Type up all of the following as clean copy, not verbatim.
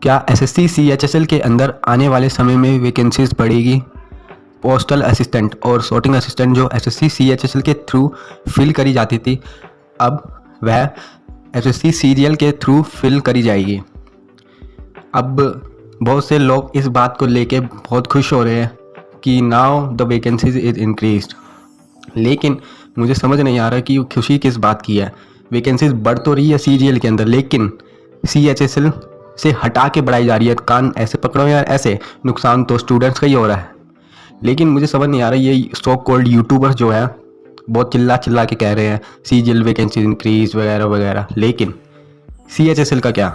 क्या SSC CHSL के अंदर आने वाले समय में वैकेंसीज बढ़ेगी? पोस्टल असिस्टेंट और sorting असिस्टेंट जो एसएससी सीएचएसएल के थ्रू फिल करी जाती थी, अब वह एसएससी सीजीएल के थ्रू फिल करी जाएगी। अब बहुत से लोग इस बात को लेके बहुत खुश हो रहे हैं कि now the vacancies is increased, लेकिन मुझे समझ नहीं आ रहा कि खुशी किस बात की है। वैकेंसीज बढ़ तो रही है सीजीएल के अंदर, लेकिन सीएचएसएल से हटा के बढ़ाई जा रही है। कान ऐसे पकड़ो या ऐसे, नुकसान तो स्टूडेंट्स का ही हो रहा है। लेकिन मुझे समझ नहीं आ रहा, ये सो कॉल्ड यूट्यूबर्स जो है बहुत चिल्ला चिल्ला के कह रहे हैं सीजीएल वैकेंसी इंक्रीज वगैरह वगैरह, लेकिन सीएचएसएल का क्या?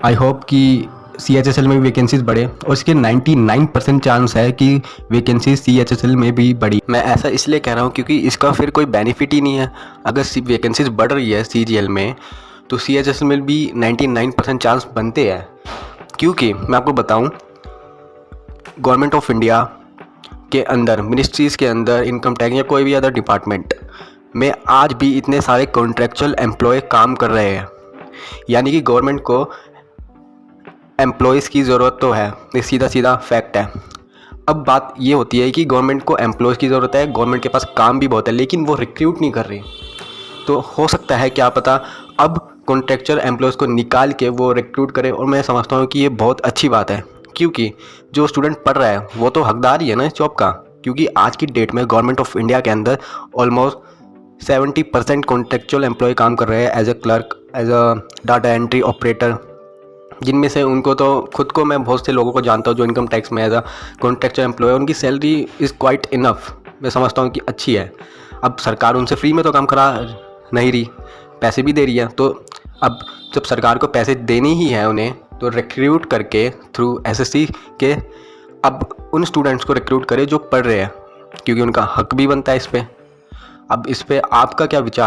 आई होप कि सीएचएसएल में भी वैकेंसीज बढ़े, और इसके 99% चांस है कि वैकेंसीज सीएचएसएल में भी बढ़ी। मैं ऐसा इसलिए कह रहा हूँ क्योंकि इसका फिर कोई बेनिफिट ही नहीं है। अगर वैकेंसीज बढ़ रही है सीजीएल में तो सीएचएसएल में भी 99% चांस बनते हैं। क्योंकि मैं आपको बताऊं, गवर्नमेंट ऑफ इंडिया के अंदर, मिनिस्ट्रीज़ के अंदर, इनकम टैक्स या कोई भी अदर डिपार्टमेंट में आज भी इतने सारे कॉन्ट्रेक्चुअल एम्प्लॉय काम कर रहे हैं। यानी कि गवर्नमेंट को एम्प्लॉयज़ की ज़रूरत तो है, ये सीधा सीधा फैक्ट है। अब बात ये होती है कि गवर्नमेंट को एम्प्लॉयज़ की ज़रूरत है, गवर्नमेंट के पास काम भी बहुत है, लेकिन वो रिक्रूट नहीं कर रही। तो हो सकता है, क्या पता, अब कॉन्ट्रेक्चुअल एम्प्लॉयज़ को निकाल के वो रिक्रूट करे, और मैं समझता हूँ कि ये बहुत अच्छी बात है। क्योंकि जो स्टूडेंट पढ़ रहा है वो तो हकदार ही है ना इस जॉब का। क्योंकि आज की डेट में गवर्नमेंट ऑफ इंडिया के अंदर ऑलमोस्ट 70% कॉन्ट्रेक्चुअल एम्प्लॉय काम कर रहे हैं as a clerk, as a data entry operator, जिनमें से उनको तो खुद को मैं बहुत से लोगों को जानता हूँ जो इनकम टैक्स में एज अ कॉन्ट्रेक्चुअल एम्प्लॉय, उनकी सैलरी इज़ क्वाइट इनफ। मैं समझता हूँ कि अच्छी है। अब सरकार उनसे फ्री में तो काम करा नहीं रही, पैसे भी दे रही है। तो अब जब सरकार को पैसे देने ही हैं उन्हें, तो रिक्रूट करके थ्रू एसएससी के अब उन स्टूडेंट्स को रिक्रूट करे जो पढ़ रहे हैं, क्योंकि उनका हक भी बनता है इस पे। अब इस पे आपका क्या विचार?